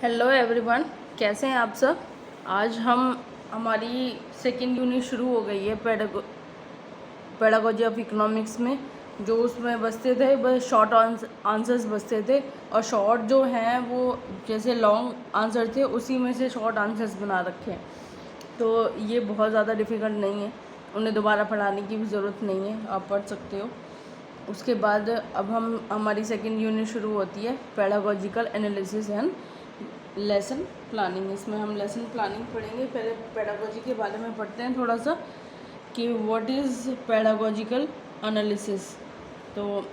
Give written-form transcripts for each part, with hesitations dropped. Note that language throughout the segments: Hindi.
हेलो एवरीवन, कैसे हैं आप सब। आज हमारी सेकेंड यूनिट शुरू हो गई है पेडागोजी ऑफ इकोनॉमिक्स में। जो उसमें बचते थे बस शॉर्ट आंसर्स बचते थे, और शॉर्ट जो हैं वो जैसे लॉन्ग आंसर थे उसी में से शॉर्ट आंसर्स बना रखे हैं। तो ये बहुत ज़्यादा डिफ़िकल्ट नहीं है, उन्हें दोबारा पढ़ाने की भी ज़रूरत नहीं है, आप पढ़ सकते हो। उसके बाद अब हमारी सेकेंड यूनिट शुरू होती है pedagogical analysis and lesson planning. इसमें हम लेसन प्लानिंग पढ़ेंगे। पहले पेडागोजी के बारे में पढ़ते हैं थोड़ा सा कि व्हाट इज़ पेडागोजिकल एनालिसिस। तो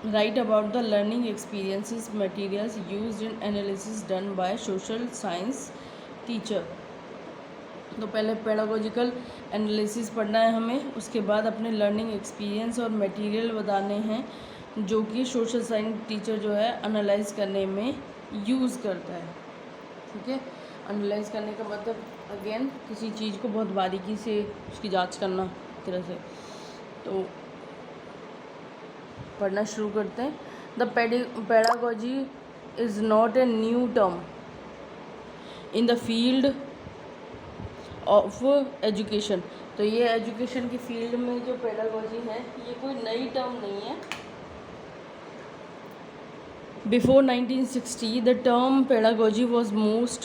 right about the learning experiences materials used in analysis done by social science teacher. तो पहले पेडागोजिकल एनालिसिस पढ़ना है हमें, उसके बाद अपने लर्निंग एक्सपीरियंस और मटेरियल बताने हैं जो कि सोशल साइंस टीचर जो है एनालाइज करने में यूज़ करता है। ठीक है, एनालाइज करने का मतलब अगेन किसी चीज़ को बहुत बारीकी से उसकी जांच करना तरह से। तो पढ़ना शुरू करते हैं। The pedagogy is not a new term in the field of education. तो ये एजुकेशन की फील्ड में जो पेडागोजी है ये कोई नई टर्म नहीं है। Before 1960, the term pedagogy was most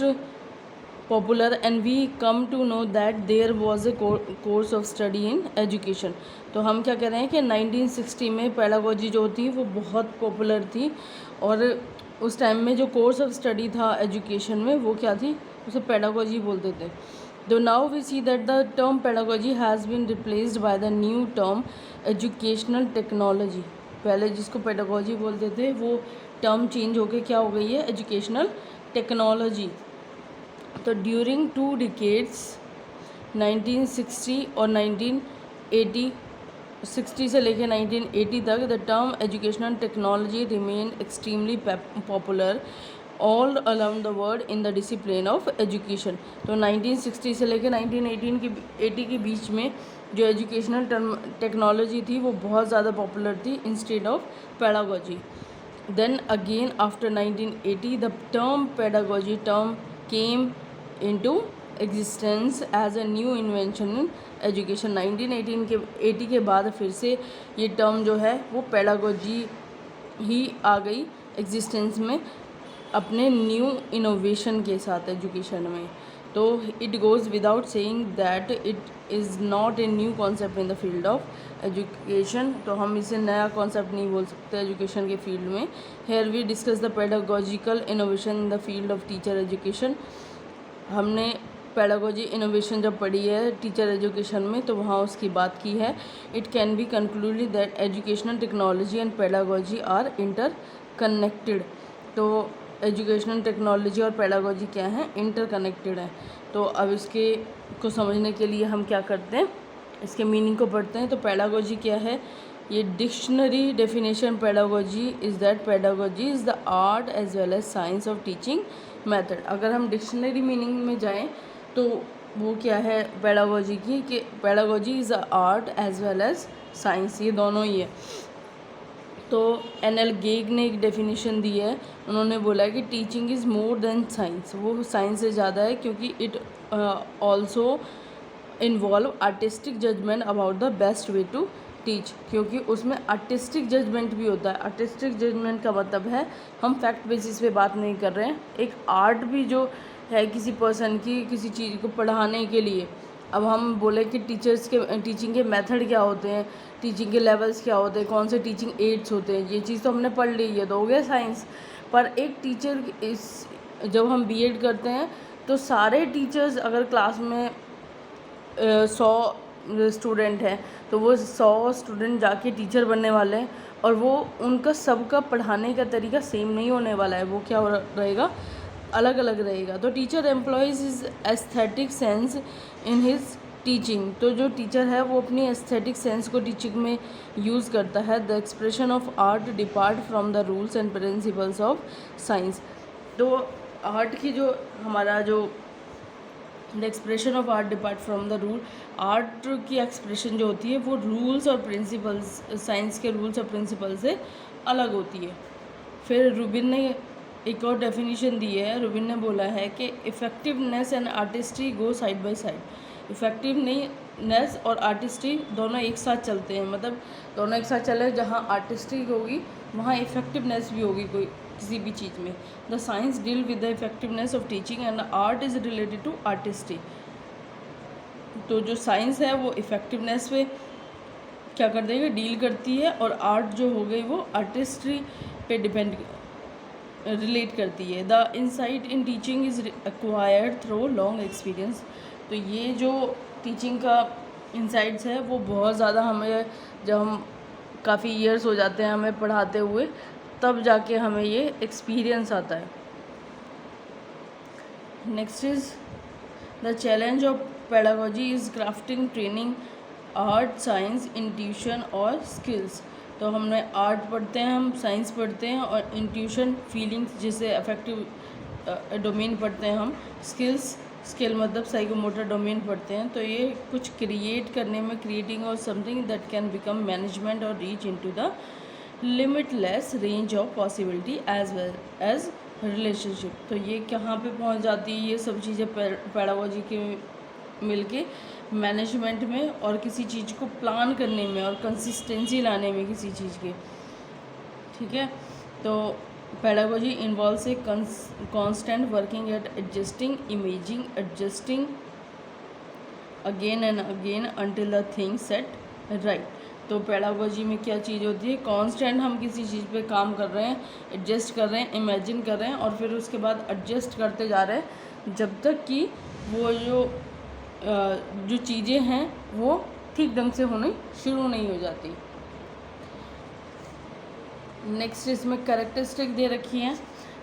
popular, and we come to know that there was a course of study in education. तो हम क्या कह रहे हैं कि 1960 में पेडागोजी जो थी वो बहुत पॉपुलर थी, और उस टाइम में जो कोर्स ऑफ स्टडी था एजुकेशन में वो क्या थी, उसे पेडागोजी बोलते थे। तो now we see that the term pedagogy has been replaced by the new term educational technology. पहले जिसको पेडागोजी बोलते थे वो टर्म चेंज होके क्या हो गई है, एजुकेशनल टेक्नोलॉजी। तो ड्यूरिंग 2 डिकेड्स 1960 और 1980, 60 से लेकर 1980 तक the term educational technology remain extremely popular all around the world in the discipline of education. तो 1960 से लेकर 1980 के बीच में जो एजुकेशनल टेक्नोलॉजी थी वो बहुत ज़्यादा पॉपुलर थी instead of pedagogy. Then again after 1980 the term pedagogy term came into existence as a new invention in education। 1980 के बाद फिर से ये टर्म जो है वो पेडागोजी ही आ गई एग्जिस्टेंस में अपने न्यू इनोवेशन के साथ एजुकेशन में। तो it goes without saying that it is not a new concept in the field of education. तो हम इसे नया कॉन्सेप्ट नहीं बोल सकते एजुकेशन के फील्ड में। Here we discuss the pedagogical innovation in the field of teacher education. हमने पेडागोजी इनोवेशन जब पढ़ी है टीचर एजुकेशन में तो वहाँ उसकी बात की है। It can be concluded that educational technology and pedagogy are interconnected. तो एजुकेशनल टेक्नोलॉजी और पेडागोजी क्या है, इंटर कनेक्टेड है। तो अब इसके को समझने के लिए हम क्या करते हैं, इसके मीनिंग को पढ़ते हैं। तो पेडागोजी क्या है, ये dictionary definition pedagogy is that pedagogy is the art as well as science of teaching method. अगर हम डिक्शनरी मीनिंग में जाएं तो वो क्या है पेडागोजी की, कि pedagogy is a art as well as science, ये दोनों ही है। तो एन.एल. गेग ने एक डेफिनेशन दी है, उन्होंने बोला है कि teaching is more than science, वो साइंस से ज़्यादा है क्योंकि it also involve artistic judgement about the best way to teach, क्योंकि उसमें आर्टिस्टिक जजमेंट भी होता है। आर्टिस्टिक जजमेंट का मतलब है हम फैक्ट बेसिस पे बात नहीं कर रहे हैं, एक आर्ट भी जो है किसी पर्सन की किसी चीज़ को पढ़ाने के लिए। अब हम बोले कि टीचिंग के मेथड क्या होते हैं, टीचिंग के लेवल्स क्या होते हैं, कौन से टीचिंग एड्स होते हैं, ये चीज़ तो हमने पढ़ ली है, तो हो गया साइंस। पर एक टीचर जब हम बीएड करते हैं तो सारे टीचर्स अगर क्लास में 100 स्टूडेंट हैं तो वो 100 स्टूडेंट जाके टीचर बनने वाले हैं, और वो उनका सबका पढ़ाने का तरीका सेम नहीं होने वाला है, वो क्या रहेगा, अलग अलग रहेगा। तो teacher employees is aesthetic sense in his teaching. तो जो टीचर है वो अपनी एस्थेटिक सेंस को टीचिंग में यूज़ करता है। The expression of art depart from the rules and principles of science. तो आर्ट की जो हमारा जो the expression of art depart from the rule, art की एक्सप्रेशन जो होती है वो रूल्स और प्रिंसिपल्स, साइंस के रूल्स और प्रिंसिपल से अलग होती है। फिर रूबिन ने एक और डेफिनेशन दी है, रुबिन ने बोला है कि effectiveness and artistry go side by side. Effectiveness और आर्टिस्ट्री दोनों एक साथ चलते हैं, मतलब दोनों एक साथ चले, जहाँ आर्टिस्ट्री होगी वहाँ इफ़ेक्टिवनेस भी होगी कोई किसी भी चीज़ में। The science deal with the effectiveness of teaching and art is related to artistry. तो जो साइंस है वो इफ़ेक्टिवनेस पे क्या कर देगी, डील करती है, और आर्ट जो हो गई वो आर्टिस्ट्री पे डिपेंड रिलेट करती है। The insight in teaching is acquired through long experience. तो ये जो टीचिंग का इंसाइट्स है वो बहुत ज़्यादा हमें, जब हम काफ़ी ईयर्स हो जाते हैं हमें पढ़ाते हुए, तब जाके हमें ये एक्सपीरियंस आता है। Next is the challenge of pedagogy is crafting training art science intuition और स्किल्स। तो हमने आर्ट पढ़ते हैं, हम साइंस पढ़ते हैं, और इंट्यूशन फीलिंग्स जिसे अफेक्टिव डोमेन पढ़ते हैं हम, स्किल मतलब साइकोमोटर डोमेन पढ़ते हैं। तो ये कुछ क्रिएट करने में, क्रिएटिंग और something that can become management और reach into the limitless range of possibility as well as relationship. तो ये कहाँ पे पहुँच जाती है ये सब चीज़ें पेडागोजी के मिलके मैनेजमेंट में, और किसी चीज़ को प्लान करने में, और कंसिस्टेंसी लाने में किसी चीज़ के। ठीक है, तो pedagogy involves a constant working at adjusting, imaging, adjusting again and again until the thing set right. तो पेडागोजी में क्या चीज़ होती है, कांस्टेंट हम किसी चीज़ पे काम कर रहे हैं, एडजस्ट कर रहे हैं, इमेजिन कर रहे हैं, और फिर उसके बाद एडजस्ट करते जा रहे हैं जब तक कि वो जो चीज़ें हैं वो ठीक ढंग से होनी शुरू नहीं हो जाती। नेक्स्ट इसमें कैरेक्टरिस्टिक दे रखी हैं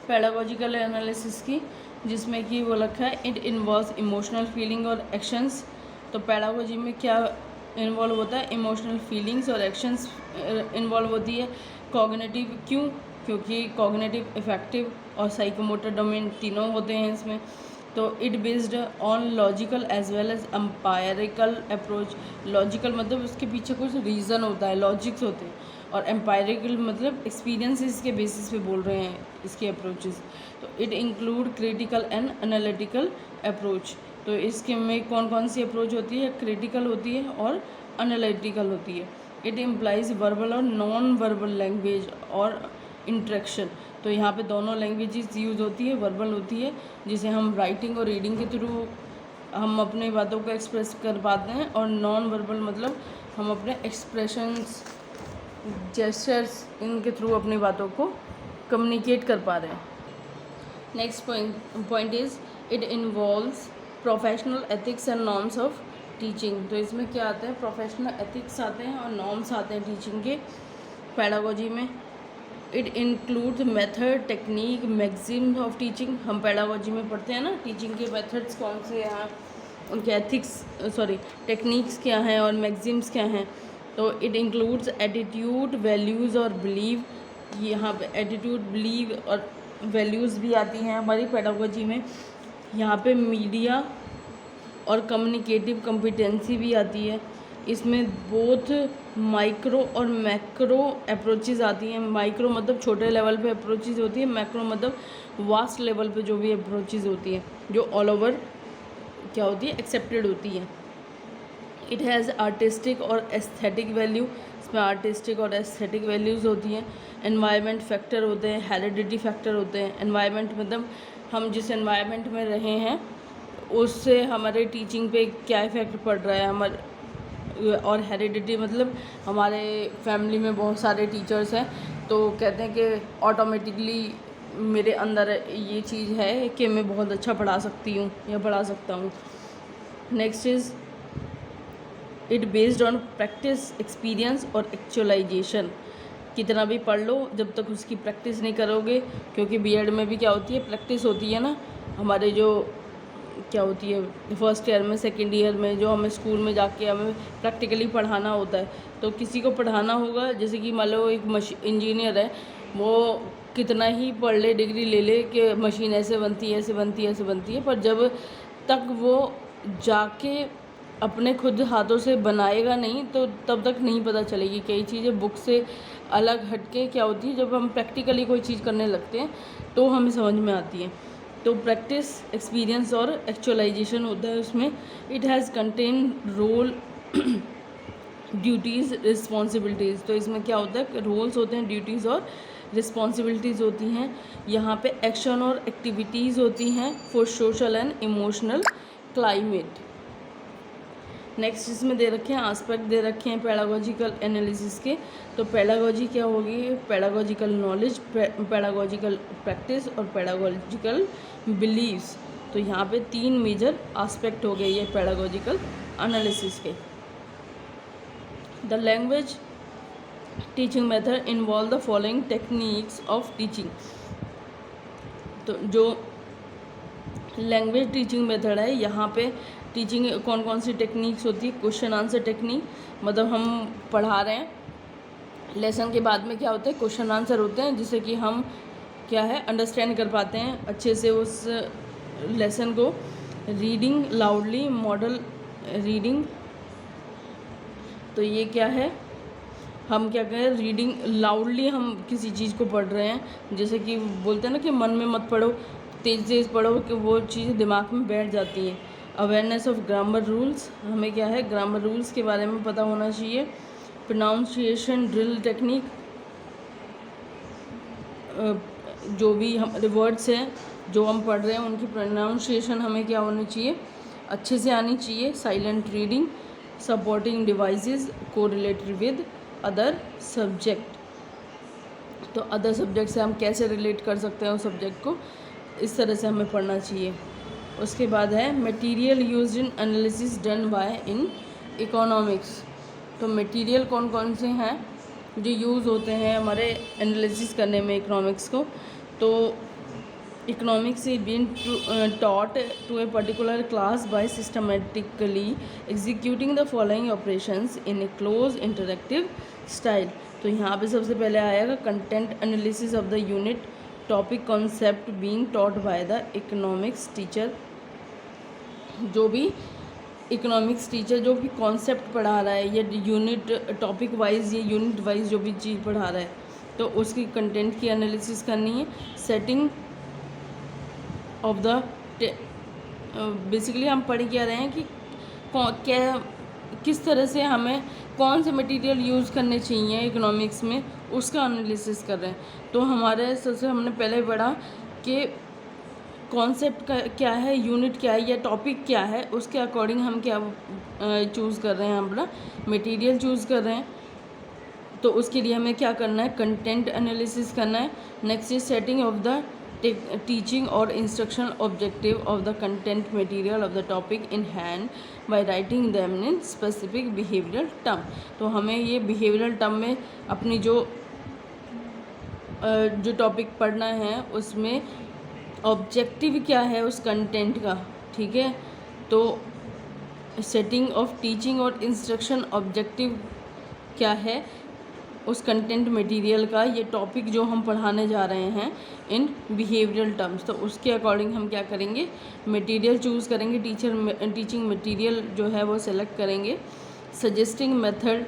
पेडागोजिकल एनालिसिस की, जिसमें कि वो लिखा है इट इन्वॉल्व्स इमोशनल फीलिंग और एक्शंस। तो पेडागोजी में क्या इन्वॉल्व होता है, इमोशनल फीलिंग्स और एक्शंस इन्वॉल्व होती है। कॉग्निटिव क्यों, क्योंकि कॉग्निटिव, इफेक्टिव और साइकोमोटर डोमेन तीनों होते हैं इसमें। तो it based on logical as well as empirical approach. Logical मतलब उसके पीछे कुछ रीज़न होता है, लॉजिक्स होते हैं, और एम्पायरिकल मतलब एक्सपीरियंसेस के बेसिस पे बोल रहे हैं इसके अप्रोचेस। तो it include critical and analytical approach. तो इसके में कौन कौन सी अप्रोच होती है, क्रिटिकल होती है और एनालिटिकल होती है। इट इम्प्लाइज वर्बल और नॉन वर्बल लैंग्वेज और इंट्रैक्शन। तो यहाँ पे दोनों लैंग्वेजेस यूज़ होती है, वर्बल होती है जिसे हम राइटिंग और रीडिंग के थ्रू हम अपनी बातों को एक्सप्रेस कर पाते हैं, और नॉन वर्बल मतलब हम अपने एक्सप्रेशंस, जेस्चर्स, इनके थ्रू अपनी बातों को कम्युनिकेट कर पा रहे हैं। Next point is it involves professional ethics and norms of teaching. तो इसमें क्या आता है, प्रोफेशनल एथिक्स आते हैं और नॉर्म्स आते हैं टीचिंग के पेडागोजी में। It include method, technique, maxim of teaching. हम पेडागोजी में पढ़ते हैं ना टीचिंग के मेथड्स कौन से हैं, उनके एथिक्स टेक्निक्स क्या हैं और मैक्सिम्स क्या हैं। तो इट इंक्लूड्स एटीट्यूड, वैल्यूज़ और बिलीव। यहाँ पे एटीट्यूड, बिलीव और वैल्यूज़ भी आती हैं हमारी पेडागोजी में। यहाँ पे मीडिया और कम्युनिकेटिव कॉम्पिटेंसी भी आती है। इसमें बोथ माइक्रो और मैक्रो अप्रोचेज़ आती हैं। माइक्रो मतलब छोटे लेवल पे अप्रोचेज़ होती है, मैक्रो मतलब वास्ट लेवल पे जो भी अप्रोचेज़ होती हैं, जो ऑल ओवर क्या होती है, एक्सेप्टेड होती हैं। इट हैज़ आर्टिस्टिक और एस्थेटिक वैल्यू। इसमें आर्टिस्टिक और एस्थेटिक वैल्यूज़ होती हैं। एनवायरनमेंट फैक्टर होते हैं, हेरिडिटी फैक्टर होते हैं। एनवायरनमेंट मतलब हम जिस एनवायरनमेंट में रहे हैं उससे हमारे टीचिंग पे क्या इफ़ेक्ट पड़ रहा है हमारे, और हेरिडिटी मतलब हमारे फैमिली में बहुत सारे टीचर्स हैं तो कहते हैं कि ऑटोमेटिकली मेरे अंदर ये चीज़ है कि मैं बहुत अच्छा पढ़ा सकती हूँ या पढ़ा सकता हूँ। Next is it based on practice, experience और एक्चुअलाइजेशन। कितना भी पढ़ लो जब तक उसकी प्रैक्टिस नहीं करोगे, क्योंकि बीएड में भी क्या होती है, प्रैक्टिस होती है ना। हमारे जो क्या होती है फर्स्ट ईयर में, सेकेंड ईयर में, जो हमें स्कूल में जाके हमें प्रैक्टिकली पढ़ाना होता है। तो किसी को पढ़ाना होगा, जैसे कि मान लो एक इंजीनियर है, वो कितना ही पढ़ ले, डिग्री ले ले कि मशीन ऐसे बनती है, ऐसे बनती है, ऐसे बनती है, पर जब तक वो जाके अपने खुद हाथों से बनाएगा नहीं तो तब तक नहीं पता चलेगी। कई चीज़ें बुक से अलग हटके क्या होती है, जब हम प्रैक्टिकली कोई चीज़ करने लगते हैं तो हमें समझ में आती है। तो प्रैक्टिस, एक्सपीरियंस और एक्चुअलाइजेशन होता है उसमें। It has contain role, duties, responsibilities. तो इसमें क्या होता है, रोल्स होते हैं, ड्यूटीज़ और रिस्पॉन्सिबिलिटीज़ होती हैं। यहाँ पे एक्शन और एक्टिविटीज़ होती हैं for social and emotional climate. Next इसमें दे रखे हैं आस्पेक्ट दे रखे हैं पेडागोजिकल एनालिसिस के। तो पेडागोजी क्या होगी, पेडागोजिकल नॉलेज, पेडागोजिकल प्रैक्टिस और पेडागोजिकल बिलीव्स। तो यहाँ पे 3 मेजर आस्पेक्ट हो गए ये पेडागोजिकल एनालिसिस के। The language teaching method involve the following techniques of teaching. तो जो लैंग्वेज टीचिंग मेथड है, यहाँ पे टीचिंग कौन कौन सी टेक्निक्स होती है। क्वेश्चन आंसर टेक्निक, मतलब हम पढ़ा रहे हैं, लेसन के बाद में क्या होता है, क्वेश्चन आंसर होते हैं, जिससे कि हम क्या है अंडरस्टैंड कर पाते हैं अच्छे से उस लेसन को। Reading loudly, model reading. तो ये क्या है, हम क्या करें, रीडिंग लाउडली हम किसी चीज़ को पढ़ रहे हैं, जैसे कि बोलते हैं ना कि मन में मत पढ़ो, तेज़ तेज़ पढ़ो कि वो चीज़ दिमाग में बैठ जाती है। अवेयरनेस ऑफ ग्रामर रूल्स, हमें क्या है ग्रामर रूल्स के बारे में पता होना चाहिए। प्रोनाउंसिएशन ड्रिल टेक्निक, जो भी हमारे वर्ड्स हैं जो हम पढ़ रहे हैं उनकी प्रोनाउंसिएशन हमें क्या होनी चाहिए, अच्छे से आनी चाहिए। Silent reading, supporting devices correlated with other subject. तो अदर सब्जेक्ट से हम कैसे रिलेट कर सकते हैं उस सब्जेक्ट को, इस तरह से हमें पढ़ना चाहिए। उसके बाद है material used in analysis done by in economics. तो मटेरियल कौन कौन से हैं जो यूज़ होते हैं हमारे एनालिसिस करने में इकोनॉमिक्स को। तो economics is being taught to a particular class by systematically executing the following operations in a close interactive style. तो यहाँ पे सबसे पहले आएगा content analysis of the unit, topic concept being taught by the economics teacher. जो भी इकोनॉमिक्स टीचर जो भी कॉन्सेप्ट पढ़ा रहा है, या यूनिट टॉपिक वाइज या यूनिट वाइज जो भी चीज़ पढ़ा रहा है, तो उसकी कंटेंट की एनालिसिस करनी है। सेटिंग ऑफ द बेसिकली हम पढ़ क्या रहे हैं कि क्या किस तरह से हमें कौन से मटेरियल यूज़ करने चाहिए इकोनॉमिक्स में, उसका एनालिसिस कर रहे हैं। तो हमारे सबसे हमने पहले पढ़ा कि कॉन्सेप्ट का क्या है, यूनिट क्या है या टॉपिक क्या है, उसके अकॉर्डिंग हम क्या चूज़ कर रहे हैं, हम अपना मटेरियल चूज़ कर रहे हैं। तो उसके लिए हमें क्या करना है, कंटेंट एनालिसिस करना है। Next is setting of the teaching और instruction objective of the content material of the topic in hand by writing them in specific behavioural term. तो हमें ये बिहेवियरल टर्म में अपनी जो टॉपिक पढ़ना है उसमें ऑब्जेक्टिव क्या है उस कंटेंट का, ठीक है। तो सेटिंग ऑफ टीचिंग और इंस्ट्रक्शन ऑब्जेक्टिव क्या है उस कंटेंट मटेरियल का, ये टॉपिक जो हम पढ़ाने जा रहे हैं इन बिहेवियरल टर्म्स। तो उसके अकॉर्डिंग हम क्या करेंगे, मटेरियल चूज़ करेंगे, टीचिंग मटेरियल जो है वो सेलेक्ट करेंगे। Suggesting method,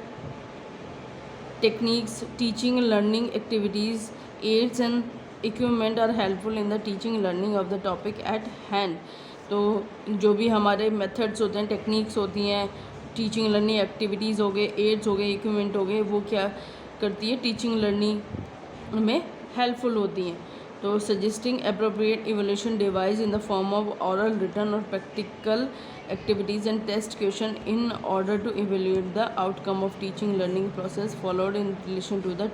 techniques, teaching learning activities, aids and equipment are helpful in the teaching learning of the topic at hand. तो जो भी हमारे मेथड्स होते हैं, टेक्निक्स होती हैं, टीचिंग लर्निंग एक्टिविटीज़ हो गए, एड्स हो गए, इक्विपमेंट हो गए, वो क्या करती है टीचिंग लर्निंग में हेल्पफुल होती हैं। तो suggesting appropriate evolution device in the form of oral, written और practical activities and test question in order to evaluate the outcome of teaching learning process followed in relation to the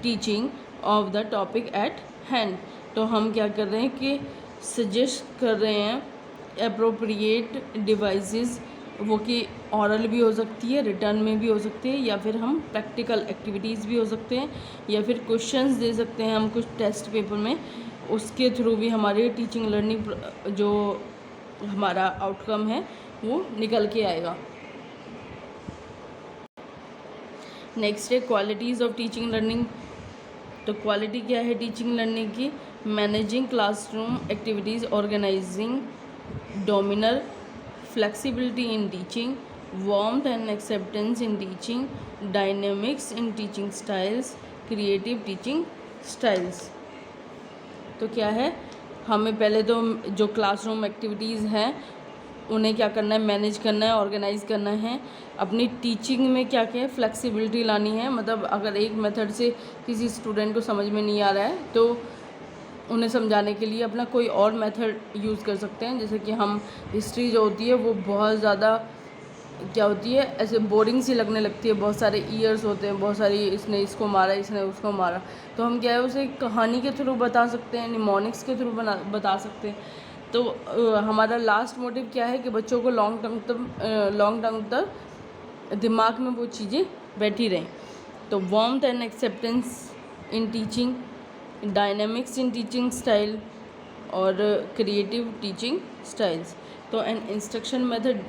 teaching of the topic at hand. तो हम क्या कर रहे हैं कि सजेस्ट कर रहे हैं अप्रोप्रिएट डिवाइसेस, वो कि ऑरल भी हो सकती है, रिटर्न में भी हो सकती है, या फिर हम प्रैक्टिकल एक्टिविटीज़ भी हो सकते हैं, या फिर क्वेश्चंस दे सकते हैं हम कुछ टेस्ट पेपर में, उसके थ्रू भी हमारी टीचिंग लर्निंग जो हमारा आउटकम है वो निकल के आएगा। नेक्स्ट है क्वालिटीज़ ऑफ टीचिंग लर्निंग। तो क्वालिटी क्या है टीचिंग लर्निंग की, managing classroom activities, organizing, demeanour, flexibility in teaching, warmth and acceptance in teaching, dynamics in teaching styles, creative teaching styles। तो क्या है, हमें पहले तो जो क्लासरूम एक्टिविटीज़ हैं उन्हें क्या करना है, मैनेज करना है, ऑर्गेनाइज करना है। अपनी टीचिंग में क्या क्या है, फ्लेक्सिबिलिटी लानी है। मतलब अगर एक मेथड से किसी स्टूडेंट को समझ में नहीं आ रहा है तो उन्हें समझाने के लिए अपना कोई और मेथड यूज़ कर सकते हैं। जैसे कि हम हिस्ट्री जो होती है वो बहुत ज़्यादा क्या होती है, ऐसे बोरिंग सी लगने लगती है, बहुत सारे ईयर्स होते हैं, बहुत सारी इसने इसको मारा, इसने उसको मारा, तो हम क्या है उसे कहानी के थ्रू बता सकते हैं, निमोनिक्स के थ्रू बता सकते हैं। तो हमारा लास्ट मोटिव क्या है कि बच्चों को लॉन्ग टर्म तक दिमाग में वो चीज़ें बैठी रहें। तो warmth and acceptance in teaching, dynamics in teaching style और क्रिएटिव टीचिंग स्टाइल्स। तो an instruction method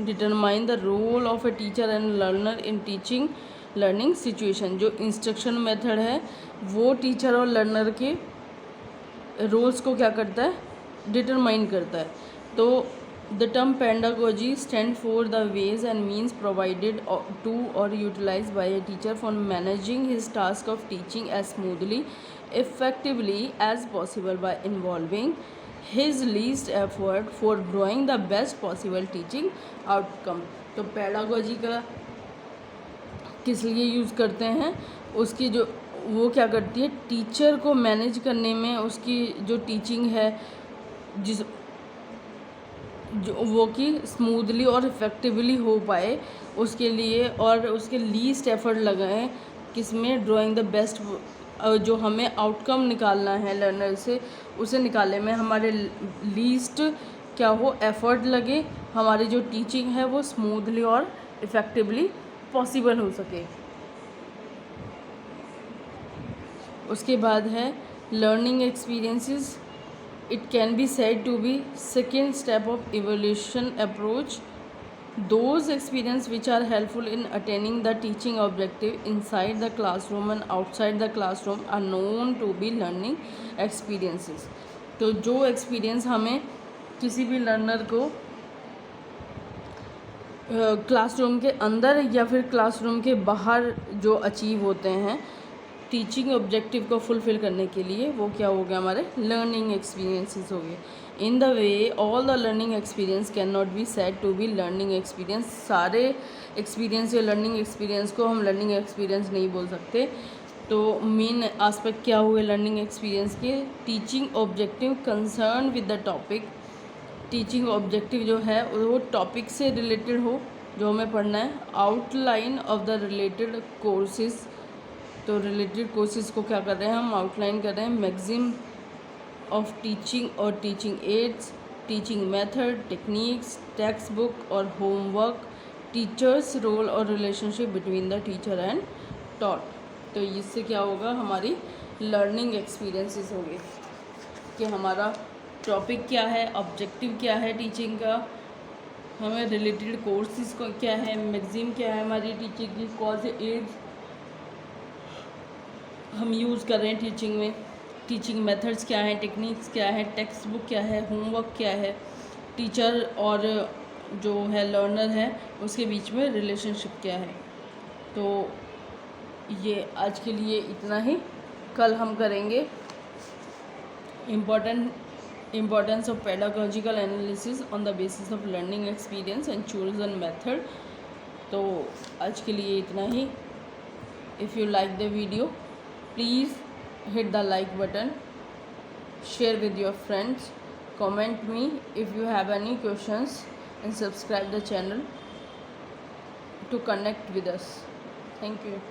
determine the role of a teacher and learner in teaching learning situation. जो इंस्ट्रक्शन मेथड है वो टीचर और लर्नर के रोल्स को क्या करता है, डिटरमाइन करता है। तो the term pedagogy stand for the ways and means provided to और utilise by a teacher for managing his task of teaching as smoothly effectively as possible by involving his least effort for drawing the best possible teaching outcome। तो पेडागोजी का किस लिए यूज़ करते हैं, उसकी जो वो क्या करती है, टीचर को मैनेज करने में, उसकी जो टीचिंग है जिस जो वो कि स्मूथली और इफ़ेक्टिवली हो पाए उसके लिए, और उसके लीस्ट एफर्ट लगाएं किसमें, ड्राइंग द बेस्ट, जो हमें आउटकम निकालना है लर्नर से उसे निकालने में हमारे लीस्ट क्या हो, एफ़र्ट लगे, हमारी जो टीचिंग है वो स्मूथली और इफ़ेक्टिवली पॉसिबल हो सके। उसके बाद है learning experiences. It can be said to be second step of evolution approach. Those experiences which are helpful in attaining the teaching objective inside the classroom and outside the classroom are known to be learning experiences। तो जो एक्सपीरियंस हमें किसी भी लर्नर को क्लासरूम के अंदर या फिर क्लासरूम के बाहर जो अचीव होते हैं टीचिंग ऑब्जेक्टिव को फुलफ़िल करने के लिए, वो क्या हो गया, हमारे लर्निंग एक्सपीरियंसेस हो गए। In the way all the learning experience can not be said to be learning experience. सारे एक्सपीरियंस या लर्निंग एक्सपीरियंस को हम लर्निंग एक्सपीरियंस नहीं बोल सकते। तो मेन आस्पेक्ट क्या हुए लर्निंग एक्सपीरियंस के, teaching objective concern with the topic. Teaching objective जो है वो टॉपिक से रिलेटेड हो जो हमें पढ़ना है। Outline of the related courses, तो रिलेटेड कोर्सेज को क्या कर रहे हैं हम, आउटलाइन कर रहे हैं। मैगजीम ऑफ टीचिंग और teaching ads, teaching method, techniques, text book और होमवर्क, टीचर्स रोल और relationship between the teacher and taught. तो इससे क्या होगा, हमारी लर्निंग एक्सपीरियंसेस होंगे कि हमारा टॉपिक क्या है, ऑब्जेक्टिव क्या है टीचिंग का, हमें रिलेटेड कोर्सेज को क्या है, मैगजीम क्या है हमारी टीचिंग की, कौन से एड्स हम यूज़ कर रहे हैं टीचिंग में, टीचिंग मेथड्स क्या हैं, टेक्निक्स क्या है, टेक्स्ट बुक क्या है, होमवर्क क्या है, टीचर और जो है लर्नर है उसके बीच में रिलेशनशिप क्या है। तो ये आज के लिए इतना ही। कल हम करेंगे importance of pedagogical analysis on the basis of learning experience and chosen method. तो आज के लिए इतना ही। If you like the video please hit the like button, share with your friends, comment me if you have any questions and subscribe the channel to connect with us. Thank you.